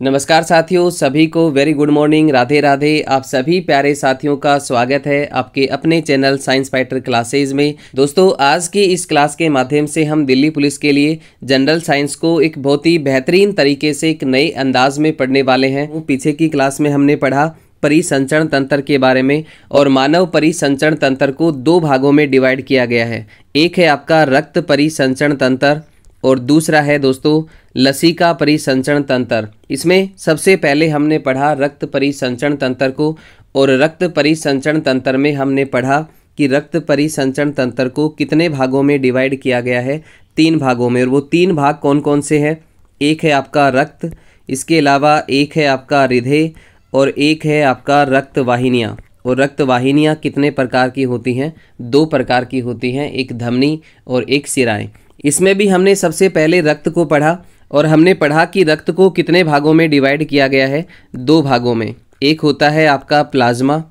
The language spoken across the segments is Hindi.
नमस्कार साथियों, सभी को very good morning, Radhe Radhe. आप सभी प्यारे साथियों का स्वागत है आपके अपने चैनल साइंस फाइटर क्लासेज में। दोस्तों, आज की इस क्लास के माध्यम से हम दिल्ली पुलिस के लिए जनरल साइंस को एक बहुत ही बेहतरीन तरीके से एक नए अंदाज में पढ़ने वाले हैं। पीछे की क्लास में हमने पढ़ा परिसंचरण तंत्र के बारे में, और मानव परिसंचरण तंत्र को दो भागों में डिवाइड किया गया है। एक है आपका रक्त परिसंचरण तंत्र और दूसरा है दोस्तों लसिका परिसंचरण तंत्र। इसमें सबसे पहले हमने पढ़ा रक्त परिसंचरण तंत्र को, और रक्त परिसंचरण तंत्र में हमने पढ़ा कि रक्त परिसंचरण तंत्र को कितने भागों में डिवाइड किया गया है, 3 भागों में। और वो 3 भाग कौन कौन से हैं? एक है आपका रक्त, इसके अलावा एक है आपका हृदय और एक है आपका रक्त वाहिनियाँ। और रक्त वाहिनियाँ कितने प्रकार की होती हैं? 2 प्रकार की होती हैं, एक धमनी और एक शिराएं। इसमें भी हमने सबसे पहले रक्त को पढ़ा, और हमने पढ़ा कि रक्त को कितने भागों में डिवाइड किया गया है? 2 भागों में। एक होता है आपका प्लाज्मा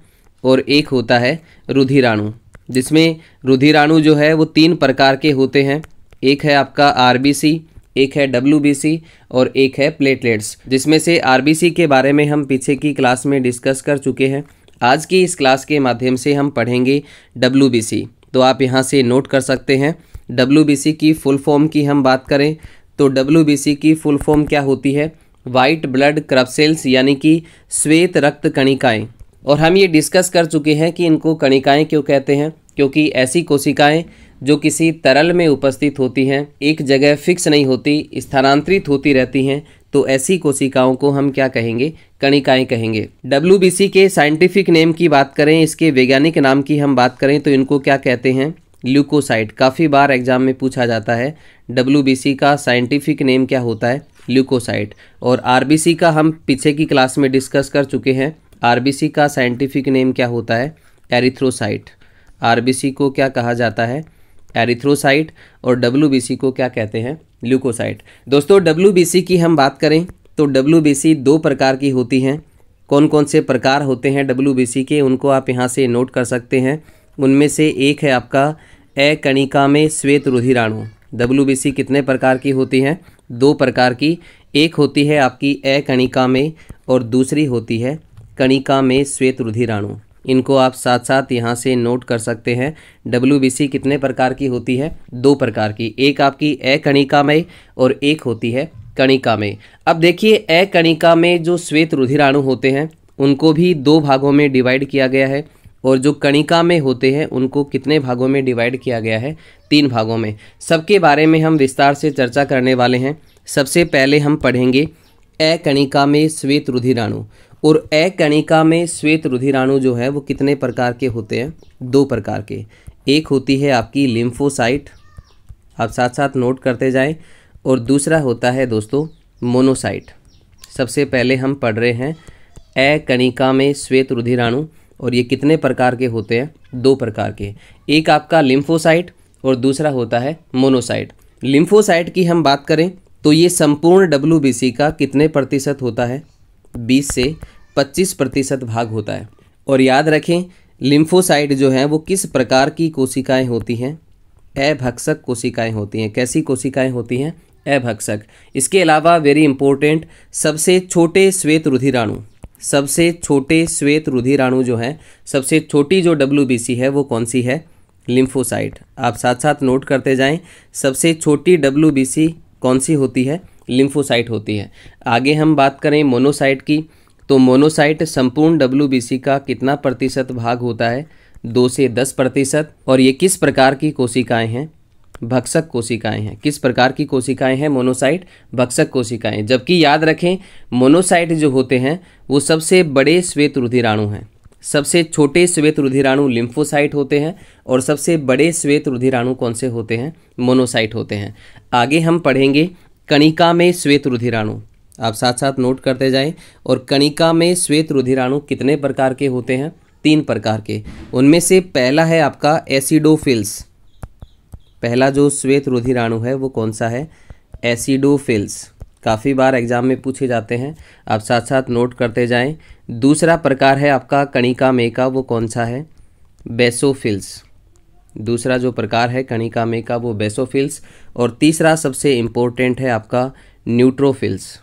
और एक होता है रुधिराणु, जिसमें रुधिराणु जो है वो 3 प्रकार के होते हैं। एक है आपका आरबीसी, एक है डब्ल्यूबीसी और एक है प्लेटलेट्स, जिसमें से आरबीसी के बारे में हम पीछे की क्लास में डिस्कस कर चुके हैं। आज की इस क्लास के माध्यम से हम पढ़ेंगे डब्ल्यूबीसी। तो आप यहाँ से नोट कर सकते हैं। डब्ल्यूबीसी की फुल फॉर्म की हम बात करें तो डब्ल्यूबीसी की फुल फॉर्म क्या होती है? वाइट ब्लड क्रपसेल्स, यानी कि श्वेत रक्त कणिकाएं। और हम ये डिस्कस कर चुके हैं कि इनको कणिकाएं क्यों कहते हैं, क्योंकि ऐसी कोशिकाएं जो किसी तरल में उपस्थित होती हैं, एक जगह फिक्स नहीं होती, स्थानांतरित होती रहती हैं, तो ऐसी कोशिकाओं को हम क्या कहेंगे? कणिकाएं कहेंगे। डब्ल्यूबीसी के साइंटिफिक नेम की बात करें, इसके वैज्ञानिक नाम की हम बात करें तो इनको क्या कहते हैं? ल्यूकोसाइट। काफ़ी बार एग्जाम में पूछा जाता है डब्ल्यूबीसी का साइंटिफिक नेम क्या होता है? ल्यूकोसाइट। और आरबीसी का हम पीछे की क्लास में डिस्कस कर चुके हैं। आरबीसी का साइंटिफिक नेम क्या होता है? एरिथ्रोसाइट। आरबीसी को क्या कहा जाता है? एरिथ्रोसाइट। और डब्ल्यूबीसी को क्या कहते हैं? ल्यूकोसाइट। दोस्तों, डब्ल्यूबीसी की हम बात करें तो डब्ल्यूबीसी 2 प्रकार की होती हैं। कौन कौन से प्रकार होते हैं डब्ल्यूबीसी के, उनको आप यहाँ से नोट कर सकते हैं। उनमें से एक है आपका अकणिका में श्वेत रुधिराणु। डब्ल्यूबीसी कितने प्रकार की होती हैं? 2 प्रकार की। एक होती है आपकी अकणिका में और दूसरी होती है कणिका में श्वेत रुधिराणु। इनको आप साथ साथ यहाँ से नोट कर सकते हैं। डब्ल्यूबीसी कितने प्रकार की होती है? 2 प्रकार की। एक आपकी अकणिका में और एक होती है कणिका में। अब देखिए, अकणिका में जो श्वेत रुधिराणु होते हैं उनको भी 2 भागों में डिवाइड किया गया है, और जो कणिका में होते हैं उनको कितने भागों में डिवाइड किया गया है? 3 भागों में। सबके बारे में हम विस्तार से चर्चा करने वाले हैं। सबसे पहले हम पढ़ेंगे अकणिका में श्वेत रुधिराणु। और अकणिका में श्वेत रुधिराणु जो है वो कितने प्रकार के होते हैं? 2 प्रकार के। एक होती है आपकी लिम्फोसाइट, आप साथ साथ नोट करते जाएं, और दूसरा होता है दोस्तों मोनोसाइट। सबसे पहले हम पढ़ रहे हैं अकणिका में श्वेत रुधिराणु, और ये कितने प्रकार के होते हैं? 2 प्रकार के। एक आपका लिम्फोसाइट और दूसरा होता है मोनोसाइट। लिम्फोसाइट की हम बात करें तो ये संपूर्ण डब्ल्यूबीसी का कितने प्रतिशत होता है? 20 से 25% भाग होता है। और याद रखें, लिम्फोसाइट जो है वो किस प्रकार की कोशिकाएं होती हैं? अभक्षक कोशिकाएं होती हैं। कैसी कोशिकाएं होती हैं? अभक्षक। इसके अलावा वेरी इंपॉर्टेंट, सबसे छोटे श्वेत रुधिराणु, सबसे छोटे श्वेत रुधिराणु जो है, सबसे छोटी जो डब्ल्यूबीसी है वो कौन सी है? लिम्फोसाइट। आप साथ साथ नोट करते जाएं, सबसे छोटी डब्ल्यूबीसी कौन सी होती है? लिम्फोसाइट होती है। आगे हम बात करें मोनोसाइट की, तो मोनोसाइट संपूर्ण डब्ल्यूबीसी का कितना प्रतिशत भाग होता है? 2 से 10%। और ये किस प्रकार की कोशिकाएं हैं? भक्षक कोशिकाएं हैं। किस प्रकार की कोशिकाएं हैं? मोनोसाइट भक्षक कोशिकाएं। जबकि याद रखें, मोनोसाइट जो होते हैं वो सबसे बड़े श्वेत रुधिराणु हैं। सबसे छोटे श्वेत रुधिराणु लिम्फोसाइट होते हैं, और सबसे बड़े श्वेत रुधिराणु कौन से होते हैं? मोनोसाइट होते हैं। आगे हम पढ़ेंगे कणिका में श्वेत रुधिराणु। आप साथ साथ नोट करते जाएं। और कणिका में श्वेत रुधिराणु कितने प्रकार के होते हैं? 3 प्रकार के। उनमें से पहला है आपका एसिडोफिल्स। पहला जो श्वेत रुधिराणु है वो कौन सा है? एसिडोफिल्स। काफ़ी बार एग्जाम में पूछे जाते हैं, आप साथ साथ नोट करते जाएं। दूसरा प्रकार है आपका कणिका में का, वो कौन सा है? बेसोफिल्स। दूसरा जो प्रकार है कणिका में का वो बेसोफिल्स। और तीसरा सबसे इम्पोर्टेंट है आपका न्यूट्रोफिल्स।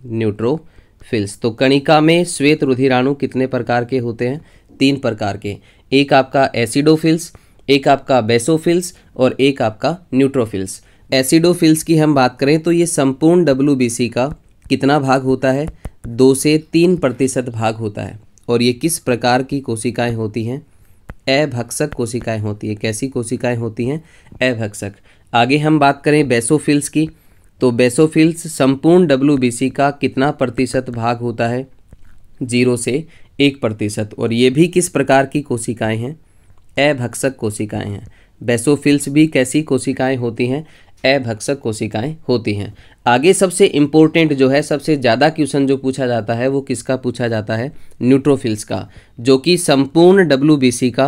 न्यूट्रोफिल्स। तो कणिका में श्वेत रुधिराणु कितने प्रकार के होते हैं? 3 प्रकार के। एक आपका एसिडोफिल्स, एक आपका बेसोफिल्स और एक आपका न्यूट्रोफिल्स। एसिडोफिल्स की हम बात करें तो ये संपूर्ण WBC का कितना भाग होता है? 2 से 3% भाग होता है। और ये किस प्रकार की कोशिकाएं होती हैं? अभक्षक कोशिकाएं होती है। कैसी कोशिकाएं होती हैं? अभक्षक। आगे हम बात करें बेसोफिल्स की, तो बेसोफिल्स संपूर्ण WBC का कितना प्रतिशत भाग होता है? 0 से 1%। और ये भी किस प्रकार की कोशिकाएं हैं? अभक्षक कोशिकाएं हैं। बेसोफिल्स भी कैसी कोशिकाएं होती हैं? अभक्षक कोशिकाएं होती हैं। आगे सबसे इम्पोर्टेंट जो है, सबसे ज़्यादा क्वेश्चन जो पूछा जाता है वो किसका पूछा जाता है? न्यूट्रोफिल्स का, जो कि संपूर्ण WBC का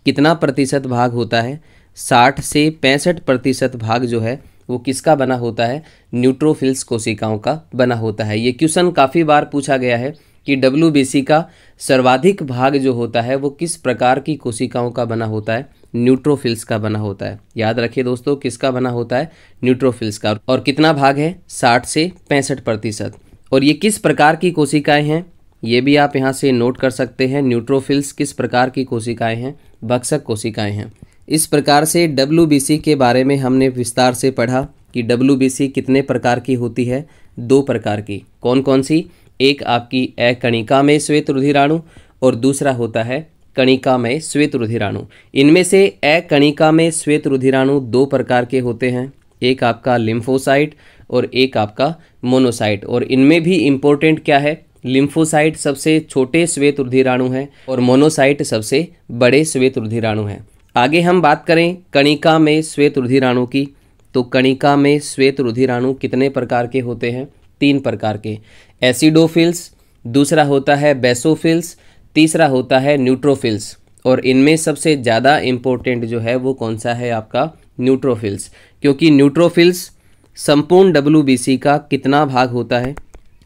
कितना प्रतिशत भाग होता है? 60 से 65% भाग जो है वो किसका बना होता है? न्यूट्रोफिल्स कोशिकाओं का बना होता है। ये क्वेश्चन काफ़ी बार पूछा गया है कि WBC का सर्वाधिक भाग जो होता है वो किस प्रकार की कोशिकाओं का बना होता है? न्यूट्रोफिल्स का बना होता है। याद रखिए दोस्तों, किसका बना होता है? न्यूट्रोफिल्स का। और कितना भाग है? 60 से 65%। और ये किस प्रकार की कोशिकाएं हैं? ये भी आप यहाँ से नोट कर सकते हैं। न्यूट्रोफिल्स किस प्रकार की कोशिकाएं हैं? भक्षक कोशिकाएं हैं। इस प्रकार से WBC के बारे में हमने विस्तार से पढ़ा कि WBC कितने प्रकार की होती है? 2 प्रकार की। कौन कौन सी? एक आपकी अकणिका में श्वेत रुधिराणु और दूसरा होता है कणिका में श्वेत रुधिराणु। इनमें से अकणिका में श्वेत रुधिराणु 2 प्रकार के होते हैं। एक आपका लिम्फोसाइट और एक आपका मोनोसाइट। और इनमें भी इम्पोर्टेंट क्या है? लिम्फोसाइट सबसे छोटे श्वेत रुधिराणु हैं और मोनोसाइट सबसे बड़े श्वेत रुधिराणु हैं। आगे हम बात करें कणिका में श्वेत रुधिराणु की, तो कणिका में श्वेत रुधिराणु कितने प्रकार के होते हैं? 3 प्रकार के। एसिडोफिल्स, दूसरा होता है बेसोफिल्स, तीसरा होता है न्यूट्रोफिल्स। और इनमें सबसे ज़्यादा इम्पोर्टेंट जो है वो कौन सा है? आपका न्यूट्रोफिल्स। क्योंकि न्यूट्रोफिल्स संपूर्ण WBC का कितना भाग होता है?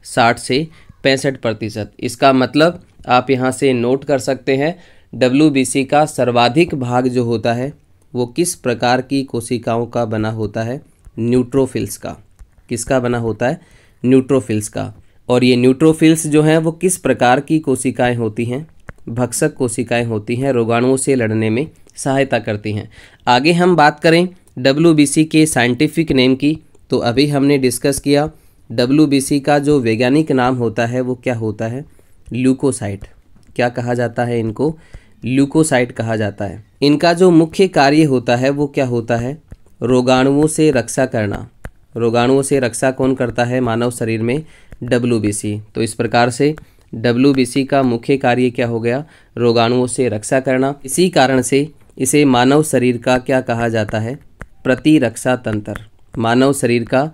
60 से 65%। इसका मतलब आप यहाँ से नोट कर सकते हैं, WBC का सर्वाधिक भाग जो होता है वो किस प्रकार की कोशिकाओं का बना होता है? न्यूट्रोफिल्स का। किसका बना होता है? न्यूट्रोफिल्स का। और ये न्यूट्रोफिल्स जो हैं वो किस प्रकार की कोशिकाएं होती हैं? भक्षक कोशिकाएं होती हैं, रोगाणुओं से लड़ने में सहायता करती हैं। आगे हम बात करें WBC के साइंटिफिक नेम की, तो अभी हमने डिस्कस किया WBC का जो वैज्ञानिक नाम होता है वो क्या होता है? ल्यूकोसाइट। क्या कहा जाता है इनको? ल्यूकोसाइट कहा जाता है। इनका जो मुख्य कार्य होता है वो क्या होता है? रोगाणुओं से रक्षा करना। रोगाणुओं से रक्षा कौन करता है मानव शरीर में? WBC। तो इस प्रकार से WBC का मुख्य कार्य क्या हो गया? रोगाणुओं से रक्षा करना। इसी कारण से इसे मानव शरीर का क्या कहा जाता है? प्रतिरक्षा तंत्र। मानव शरीर का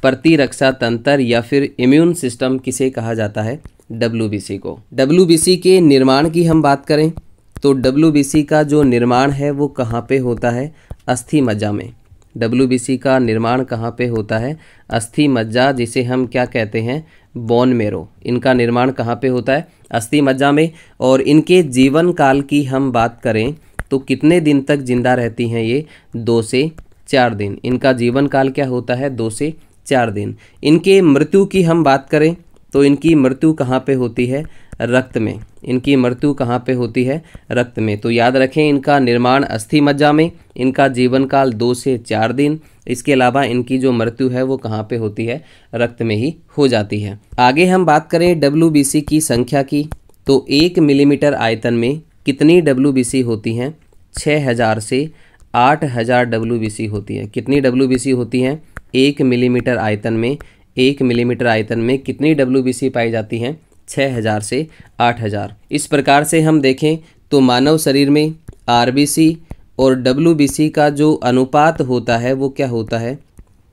प्रतिरक्षा तंत्र या फिर इम्यून सिस्टम किसे कहा जाता है? WBC को। WBC के निर्माण की हम बात करें तो WBC का जो निर्माण है वो कहाँ पे होता है? अस्थि मज्जा में। WBC का निर्माण कहाँ पे होता है? अस्थि मज्जा, जिसे हम क्या कहते हैं? Bone marrow. इनका निर्माण कहाँ पे होता है? अस्थि मज्जा में। और इनके जीवन काल की हम बात करें तो कितने दिन तक जिंदा रहती हैं ये? 2 से 4 दिन। इनका जीवन काल क्या होता है? 2 से 4 दिन। इनके मृत्यु की हम बात करें तो इनकी मृत्यु कहाँ पे होती है? रक्त में। इनकी मृत्यु कहाँ पे होती है? रक्त में। तो याद रखें, इनका निर्माण अस्थि मज्जा में, इनका जीवन काल 2 से 4 दिन। इसके अलावा इनकी जो मृत्यु है वो कहाँ पे होती है? रक्त में ही हो जाती है। आगे हम बात करें WBC की संख्या की, तो 1 मिलीमीटर आयतन में कितनी WBC होती हैं? 6000 से 8000 WBC होती है। कितनी WBC होती हैं? 1 मिलीमीटर आयतन में। 1 मिलीमीटर आयतन में कितनी WBC पाई जाती हैं? 6000 से 8000। इस प्रकार से हम देखें तो मानव शरीर में RBC और WBC का जो अनुपात होता है वो क्या होता है?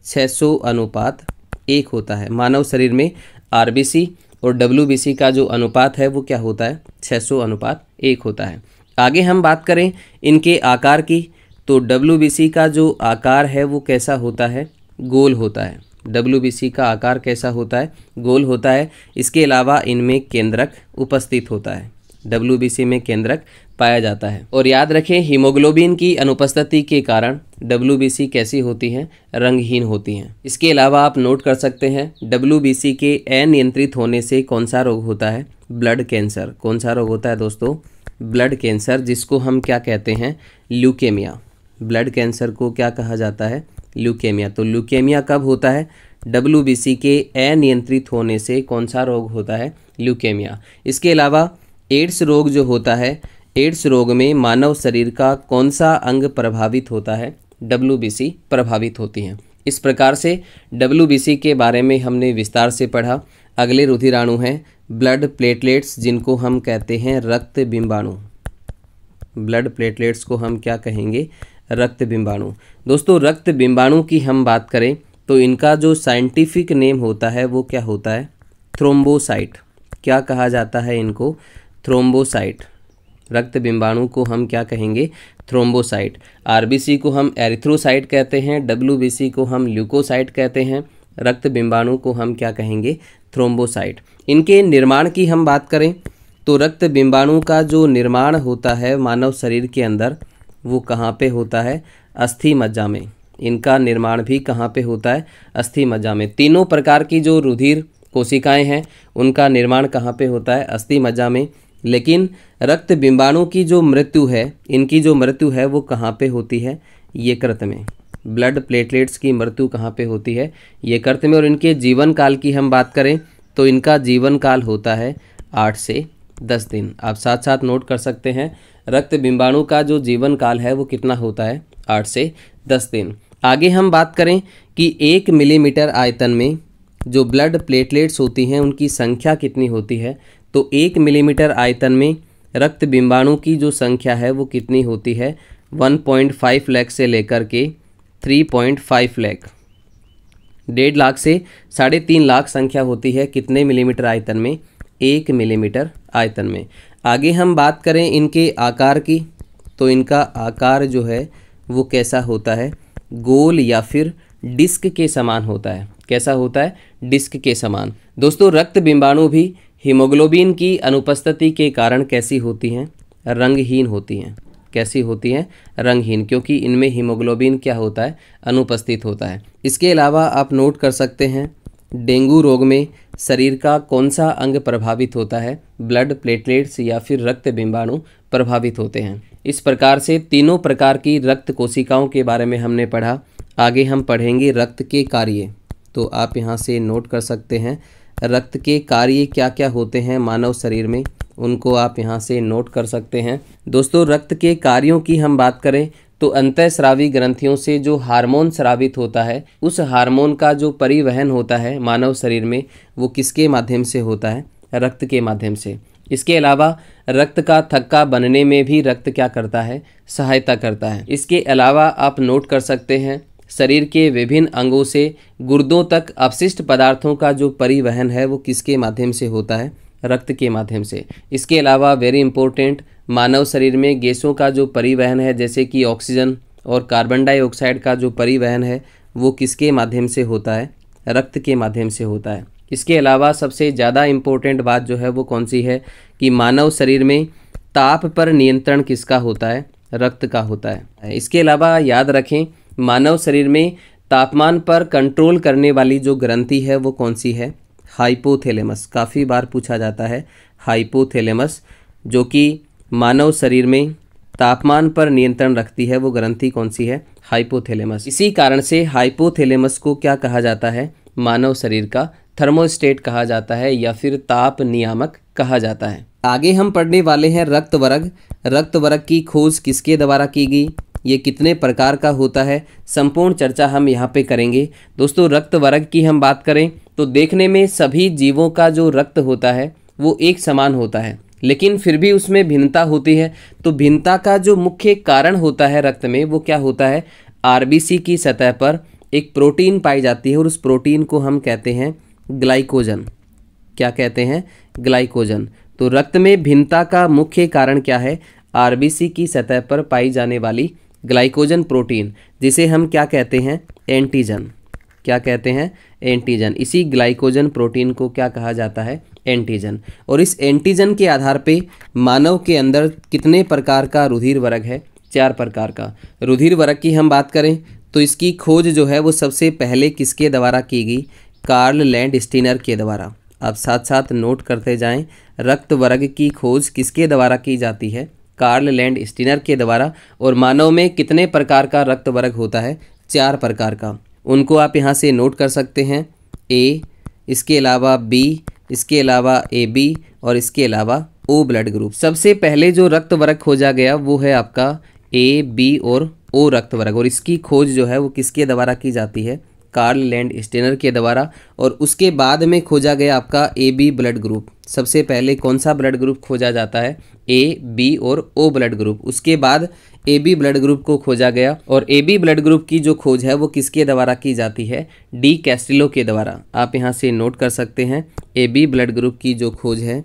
600:1 होता है। मानव शरीर में RBC और WBC का जो अनुपात है वो क्या होता है? 600:1 होता है। आगे हम बात करें इनके आकार की, तो WBC का जो आकार है वो कैसा होता है? गोल होता है। WBC का आकार कैसा होता है? गोल होता है। इसके अलावा इनमें केंद्रक उपस्थित होता है। WBC में केंद्रक पाया जाता है। और याद रखें, हीमोग्लोबिन की अनुपस्थिति के कारण WBC कैसी होती हैं, रंगहीन होती हैं। इसके अलावा आप नोट कर सकते हैं WBC के अनियंत्रित होने से कौन सा रोग होता है, ब्लड कैंसर। कौन सा रोग होता है दोस्तों, ब्लड कैंसर, जिसको हम क्या कहते हैं, ल्यूकेमिया। ब्लड कैंसर को क्या कहा जाता है, ल्यूकेमिया। तो ल्यूकेमिया कब होता है, WBC के अनियंत्रित होने से कौन सा रोग होता है, ल्यूकेमिया। इसके अलावा एड्स रोग जो होता है, एड्स रोग में मानव शरीर का कौन सा अंग प्रभावित होता है, WBC प्रभावित होती हैं। इस प्रकार से WBC के बारे में हमने विस्तार से पढ़ा। अगले रुधिराणु हैं ब्लड प्लेटलेट्स, जिनको हम कहते हैं रक्त बिंबाणु। ब्लड प्लेटलेट्स को हम क्या कहेंगे, रक्त बिंबाणु। दोस्तों रक्त बिंबाणु की हम बात करें तो इनका जो साइंटिफिक नेम होता है वो क्या होता है, थ्रोम्बोसाइट। क्या कहा जाता है इनको, थ्रोम्बोसाइट। रक्त बिंबाणु को हम क्या कहेंगे, थ्रोम्बोसाइट। RBC को हम एरिथ्रोसाइट कहते हैं, WBC को हम ल्यूकोसाइट कहते हैं, रक्त बिंबाणु को हम क्या कहेंगे, थ्रोम्बोसाइट। इनके निर्माण की हम बात करें तो रक्त बिंबाणु का जो निर्माण होता है मानव शरीर के अंदर, वो कहाँ पे होता है, अस्थि मज्जा में। इनका निर्माण भी कहाँ पे होता है, अस्थि मज्जा में। तीनों प्रकार की जो रुधिर कोशिकाएं हैं उनका निर्माण कहाँ पे होता है, अस्थि मज्जा में। लेकिन रक्त बिंबाणु की जो मृत्यु है, इनकी जो मृत्यु है वो कहाँ पे होती है, यकृत में। ब्लड प्लेटलेट्स की मृत्यु कहाँ पे होती है, यकृत में। और इनके जीवन काल की हम बात करें तो इनका जीवन काल होता है 8 से 10 दिन। आप साथ साथ नोट कर सकते हैं, रक्त बिंबाणु का जो जीवन काल है वो कितना होता है, 8 से 10 दिन। आगे हम बात करें कि 1 मिलीमीटर आयतन में जो ब्लड प्लेटलेट्स होती हैं उनकी संख्या कितनी होती है। तो 1 मिलीमीटर आयतन में रक्त बिंबाणु की जो संख्या है वो कितनी होती है, 1.5 लाख से लेकर के 3.5 लाख, 1.5 लाख से 3.5 लाख संख्या होती है कितने मिलीमीटर आयतन में, 1 मिलीमीटर आयतन में। आगे हम बात करें इनके आकार की तो इनका आकार जो है वो कैसा होता है, गोल या फिर डिस्क के समान होता है। कैसा होता है, डिस्क के समान। दोस्तों रक्त बिंबाणु भी हीमोग्लोबिन की अनुपस्थिति के कारण कैसी होती हैं, रंगहीन होती हैं। कैसी होती हैं, रंगहीन, क्योंकि इनमें हीमोग्लोबिन क्या होता है, अनुपस्थित होता है। इसके अलावा आप नोट कर सकते हैं डेंगू रोग में शरीर का कौन सा अंग प्रभावित होता है, ब्लड प्लेटलेट्स या फिर रक्त बिंबाणु प्रभावित होते हैं। इस प्रकार से तीनों प्रकार की रक्त कोशिकाओं के बारे में हमने पढ़ा। आगे हम पढ़ेंगे रक्त के कार्य। तो आप यहाँ से नोट कर सकते हैं रक्त के कार्य क्या क्या होते हैं मानव शरीर में, उनको आप यहाँ से नोट कर सकते हैं। दोस्तों रक्त के कार्यों की हम बात करें तो अंतःस्रावी ग्रंथियों से जो हार्मोन स्रावित होता है, उस हार्मोन का जो परिवहन होता है मानव शरीर में वो किसके माध्यम से होता है, रक्त के माध्यम से। इसके अलावा रक्त का थक्का बनने में भी रक्त क्या करता है, सहायता करता है। इसके अलावा आप नोट कर सकते हैं शरीर के विभिन्न अंगों से गुर्दों तक अपशिष्ट पदार्थों का जो परिवहन है वो किसके माध्यम से होता है, रक्त के माध्यम से। इसके अलावा वेरी इंपॉर्टेंट, मानव शरीर में गैसों का जो परिवहन है जैसे कि ऑक्सीजन और कार्बन डाइऑक्साइड का जो परिवहन है वो किसके माध्यम से होता है, रक्त के माध्यम से होता है। इसके अलावा सबसे ज़्यादा इम्पोर्टेंट बात जो है वो कौन सी है कि मानव शरीर में ताप पर नियंत्रण किसका होता है, रक्त का होता है। इसके अलावा याद रखें मानव शरीर में तापमान पर कंट्रोल करने वाली जो ग्रंथि है वो कौन सी है, हाइपोथैलेमस। काफ़ी बार पूछा जाता है हाइपोथैलेमस, जो कि मानव शरीर में तापमान पर नियंत्रण रखती है, वो ग्रंथि कौन सी है, हाइपोथैलेमस। इसी कारण से हाइपोथैलेमस को क्या कहा जाता है, मानव शरीर का थर्मोस्टेट कहा जाता है या फिर ताप नियामक कहा जाता है। आगे हम पढ़ने वाले हैं रक्त वर्ग। रक्त वर्ग की खोज किसके द्वारा की गई, ये कितने प्रकार का होता है, संपूर्ण चर्चा हम यहाँ पे करेंगे। दोस्तों रक्त वर्ग की हम बात करें तो देखने में सभी जीवों का जो रक्त होता है वो एक समान होता है, लेकिन फिर भी उसमें भिन्नता होती है। तो भिन्नता का जो मुख्य कारण होता है रक्त में वो क्या होता है, RBC की सतह पर एक प्रोटीन पाई जाती है और उस प्रोटीन को हम कहते हैं ग्लाइकोजन। क्या कहते हैं, ग्लाइकोजन। तो रक्त में भिन्नता का मुख्य कारण क्या है, RBC की सतह पर पाई जाने वाली ग्लाइकोजन प्रोटीन, जिसे हम क्या कहते हैं, एंटीजन। क्या कहते हैं? एंटीजन। इसी ग्लाइकोजन प्रोटीन को क्या कहा जाता है? एंटीजन। और इस एंटीजन के आधार पे मानव के अंदर कितने प्रकार का रुधिर वर्ग है? 4 प्रकार का। रुधिर वर्ग की हम बात करें तो इसकी खोज जो है वो सबसे पहले किसके द्वारा की गई? कार्ल लैंडस्टीनर के द्वारा। आप साथ साथ नोट करते जाएं, रक्त वर्ग की खोज किसके द्वारा की जाती है? कार्ल लैंडस्टीनर के द्वारा। और मानव में कितने प्रकार का रक्त वर्ग होता है? 4 प्रकार का। उनको आप यहाँ से नोट कर सकते हैं। ए, इसके अलावा बी, इसके अलावा ए बी और इसके अलावा ओ ब्लड ग्रुप। सबसे पहले जो रक्त वर्ग खोजा गया वो है आपका ए, बी और ओ रक्त वर्ग। और इसकी खोज जो है वो किसके द्वारा की जाती है? कार्ल लैंडस्टीनर के द्वारा। और उसके बाद में खोजा गया आपका ए बी ब्लड ग्रुप। सबसे पहले कौन सा ब्लड ग्रुप खोजा जाता है? ए, बी और ओ ब्लड ग्रुप। उसके बाद ए बी ब्लड ग्रुप को खोजा गया। और ए बी ब्लड ग्रुप की जो खोज है वो किसके द्वारा की जाती है? डी कैस्टिलो के द्वारा। आप यहाँ से नोट कर सकते हैं, ए बी ब्लड ग्रुप की जो खोज है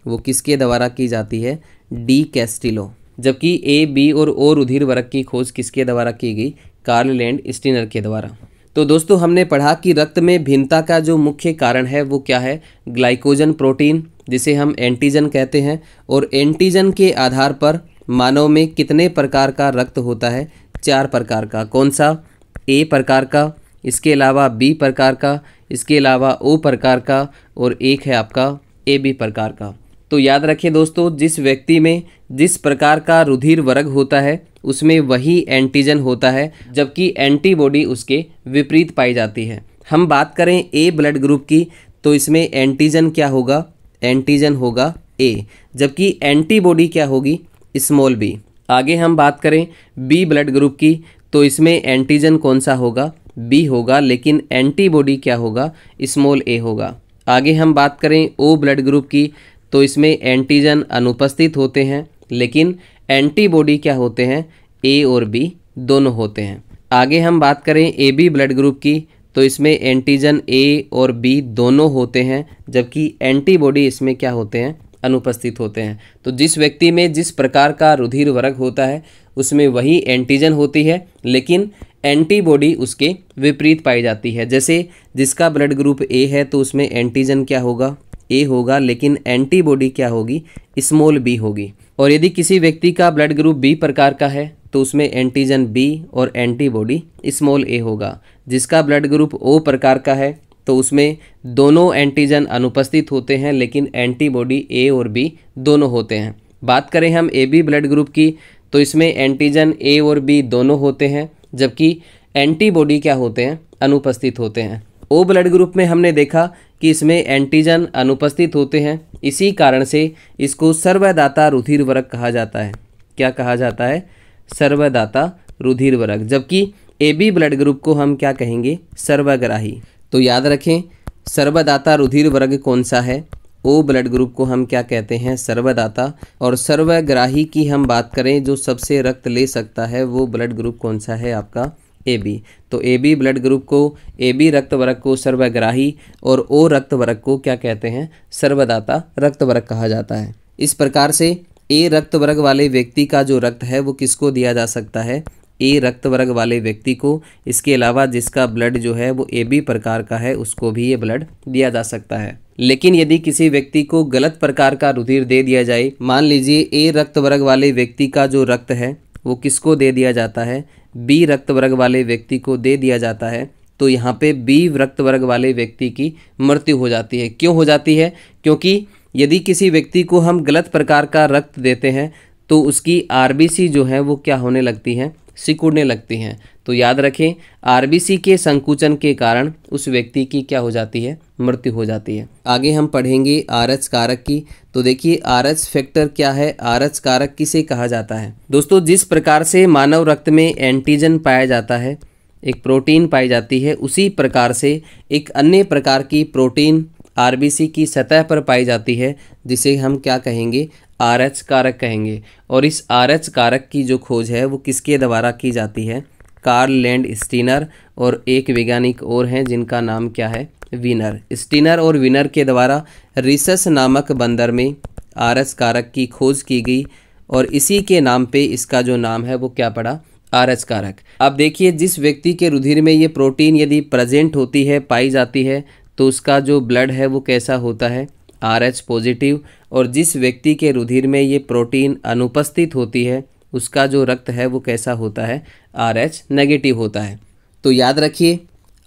वो किसके द्वारा की जाती है? D Castillo. जबकि ए, बी और ओ रुधिर वर्ग की खोज किसके द्वारा की गई? कार्ल लैंडस्टीनर के द्वारा। तो दोस्तों हमने पढ़ा कि रक्त में भिन्नता का जो मुख्य कारण है वो क्या है? ग्लाइकोजन प्रोटीन, जिसे हम एंटीजन कहते हैं। और एंटीजन के आधार पर मानव में कितने प्रकार का रक्त होता है? 4 प्रकार का। कौन सा? ए प्रकार का, इसके अलावा बी प्रकार का, इसके अलावा ओ प्रकार का और एक है आपका ए बी प्रकार का। तो याद रखें दोस्तों, जिस व्यक्ति में जिस प्रकार का रुधिर वर्ग होता है उसमें वही एंटीजन होता है, जबकि एंटीबॉडी उसके विपरीत पाई जाती है। हम बात करें ए ब्लड ग्रुप की तो इसमें एंटीजन क्या होगा? एंटीजन होगा ए, जबकि एंटीबॉडी क्या होगी? Small B. आगे हम बात करें बी ब्लड ग्रुप की तो इसमें एंटीजन कौन सा होगा? बी होगा, लेकिन एंटीबॉडी क्या होगा? स्मॉल ए होगा। आगे हम बात करें ओ ब्लड ग्रुप की तो इसमें एंटीजन अनुपस्थित होते हैं, लेकिन एंटीबॉडी क्या होते हैं? ए और बी दोनों होते हैं। आगे हम बात करें ए बी ब्लड ग्रुप की तो इसमें एंटीजन ए और बी दोनों होते हैं, जबकि एंटीबॉडी इसमें क्या होते हैं? अनुपस्थित होते हैं। तो जिस व्यक्ति में जिस प्रकार का रुधिर वर्ग होता है उसमें वही एंटीजन होती है, लेकिन एंटीबॉडी उसके विपरीत पाई जाती है। जैसे जिसका ब्लड ग्रुप ए है तो उसमें एंटीजन क्या होगा? ए होगा, लेकिन एंटीबॉडी क्या होगी? स्मॉल बी होगी। और यदि किसी व्यक्ति का ब्लड ग्रुप बी प्रकार का है तो उसमें एंटीजन बी और एंटीबॉडी स्मॉल ए होगा। जिसका ब्लड ग्रुप ओ प्रकार का है तो उसमें दोनों एंटीजन अनुपस्थित होते हैं, लेकिन एंटीबॉडी ए और बी दोनों होते हैं। बात करें हम ए बी ब्लड ग्रुप की तो इसमें एंटीजन ए और बी दोनों होते हैं, जबकि एंटीबॉडी क्या होते हैं? अनुपस्थित होते हैं। ओ ब्लड ग्रुप में हमने देखा कि इसमें एंटीजन अनुपस्थित होते हैं, इसी कारण से इसको सर्वदाता रुधिर वर्ग कहा जाता है। क्या कहा जाता है? सर्वदाता रुधिर वर्ग। जबकि ए बी ब्लड ग्रुप को हम क्या कहेंगे? सर्वग्राही। तो याद रखें, सर्वदाता रुधिर वर्ग कौन सा है? ओ ब्लड ग्रुप को हम क्या कहते हैं? सर्वदाता। और सर्वग्राही की हम बात करें, जो सबसे रक्त ले सकता है, वो ब्लड ग्रुप कौन सा है? आपका ए बी। तो ए बी ब्लड ग्रुप को, ए बी रक्त वर्ग को सर्वग्राही और ओ रक्त वर्ग को क्या कहते हैं? सर्वदाता रक्त वर्ग कहा जाता है। इस प्रकार से ए रक्त वर्ग वाले व्यक्ति का जो रक्त है वो किसको दिया जा सकता है? ए रक्त वर्ग वाले व्यक्ति को। इसके अलावा जिसका ब्लड जो है वो ए बी प्रकार का है उसको भी ये ब्लड दिया जा सकता है। लेकिन यदि किसी व्यक्ति को गलत प्रकार का रुधिर दे दिया जाए, मान लीजिए ए रक्त वर्ग वाले व्यक्ति का जो रक्त है वो किसको दे दिया जाता है? बी रक्त वर्ग वाले व्यक्ति को दे दिया जाता है, तो यहाँ पे बी रक्त वर्ग वाले व्यक्ति की मृत्यु हो जाती है। क्यों हो जाती है? क्योंकि यदि किसी व्यक्ति को हम गलत प्रकार का रक्त देते हैं तो उसकी आरबीसी जो है वो क्या होने लगती है? सिकुड़ने लगती हैं। तो याद रखें, आरबीसी के संकुचन के कारण उस व्यक्ति की क्या हो जाती है? मृत्यु हो जाती है। आगे हम पढ़ेंगे आरएच कारक की। तो देखिए आरएच फैक्टर क्या है? आरएच कारक किसे कहा जाता है? दोस्तों, जिस प्रकार से मानव रक्त में एंटीजन पाया जाता है, एक प्रोटीन पाई जाती है, उसी प्रकार से एक अन्य प्रकार की प्रोटीन आरबीसी की सतह पर पाई जाती है, जिसे हम क्या कहेंगे? आरएच कारक कहेंगे। और इस आरएच कारक की जो खोज है वो किसके द्वारा की जाती है? कार्ल लैंडस्टीनर और एक वैज्ञानिक और हैं जिनका नाम क्या है? विनर। स्टीनर और विनर के द्वारा रिसस नामक बंदर में आरएच कारक की खोज की गई और इसी के नाम पे इसका जो नाम है वो क्या पड़ा? RH कारक। अब देखिए, जिस व्यक्ति के रुधिर में ये प्रोटीन यदि प्रेजेंट होती है, पाई जाती है, तो उसका जो ब्लड है वो कैसा होता है, RH पॉजिटिव। और जिस व्यक्ति के रुधिर में ये प्रोटीन अनुपस्थित होती है, उसका जो रक्त है वो कैसा होता है, RH नेगेटिव होता है। तो याद रखिए,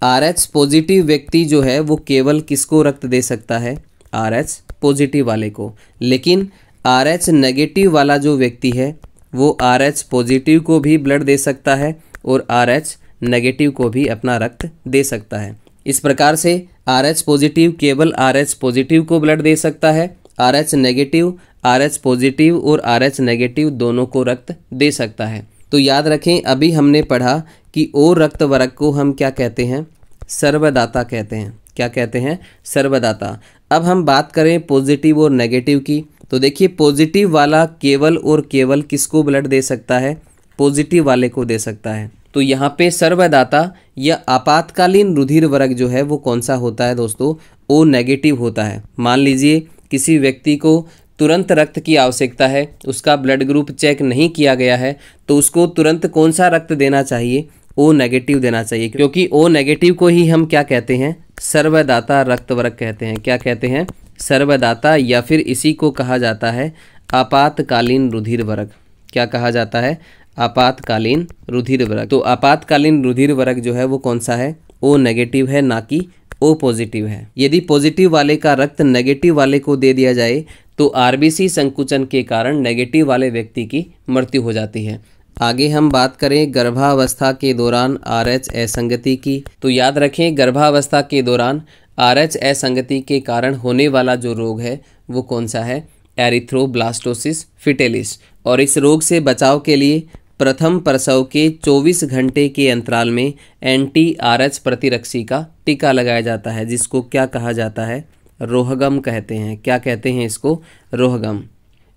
RH पॉजिटिव व्यक्ति जो है वो केवल किसको रक्त दे सकता है, RH पॉजिटिव वाले को। लेकिन RH नेगेटिव वाला जो व्यक्ति है वो RH पॉजिटिव को भी ब्लड दे सकता है और RH नेगेटिव को भी अपना रक्त दे सकता है। इस प्रकार से RH पॉजिटिव केवल RH पॉजिटिव को ब्लड दे सकता है, RH नेगेटिव RH पॉजिटिव और RH नेगेटिव दोनों को रक्त दे सकता है। तो याद रखें, अभी हमने पढ़ा कि ओ रक्त वर्ग को हम क्या कहते हैं, सर्वदाता कहते हैं। क्या कहते हैं, सर्वदाता। अब हम बात करें पॉजिटिव और नेगेटिव की, तो देखिए पॉजिटिव वाला केवल और केवल किसको ब्लड दे सकता है, पॉजिटिव वाले को दे सकता है। तो यहाँ पे सर्वदाता या आपातकालीन रुधिर वर्ग जो है वो कौन सा होता है दोस्तों, ओ नेगेटिव होता है। मान लीजिए किसी व्यक्ति को तुरंत रक्त की आवश्यकता है, उसका ब्लड ग्रुप चेक नहीं किया गया है, तो उसको तुरंत कौन सा रक्त देना चाहिए, ओ नेगेटिव देना चाहिए, क्योंकि ओ नेगेटिव को ही हम क्या कहते हैं, सर्वदाता रक्त वर्ग कहते हैं। क्या कहते हैं, सर्वदाता, या फिर इसी को कहा जाता है आपातकालीन रुधिर वर्ग। क्या कहा जाता है, आपातकालीन रुधिर वर्ग। तो आपातकालीन रुधिर वर्ग जो है वो कौन सा है, ओ नेगेटिव है, ना कि ओ पॉजिटिव है। यदि पॉजिटिव वाले का रक्त नेगेटिव वाले को दे दिया जाए तो आरबीसी संकुचन के कारण नेगेटिव वाले व्यक्ति की मृत्यु हो जाती है। आगे हम बात करें गर्भावस्था के दौरान RH असंगति की, तो याद रखें गर्भावस्था के दौरान RH असंगति के कारण होने वाला जो रोग है वो कौन सा है, एरिथ्रोब्लास्टोसिस फिटेलिस। और इस रोग से बचाव के लिए प्रथम प्रसव के 24 घंटे के अंतराल में anti-RH प्रतिरक्षी का टीका लगाया जाता है, जिसको क्या कहा जाता है, रोहगम कहते हैं। क्या कहते हैं इसको, रोहगम।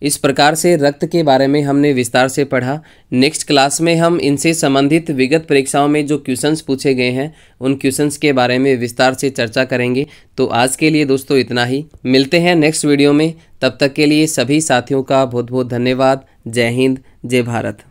इस प्रकार से रक्त के बारे में हमने विस्तार से पढ़ा। नेक्स्ट क्लास में हम इनसे संबंधित विगत परीक्षाओं में जो क्वेश्चंस पूछे गए हैं उन क्वेश्चंस के बारे में विस्तार से चर्चा करेंगे। तो आज के लिए दोस्तों इतना ही, मिलते हैं नेक्स्ट वीडियो में। तब तक के लिए सभी साथियों का बहुत बहुत धन्यवाद। जय हिंद, जय भारत।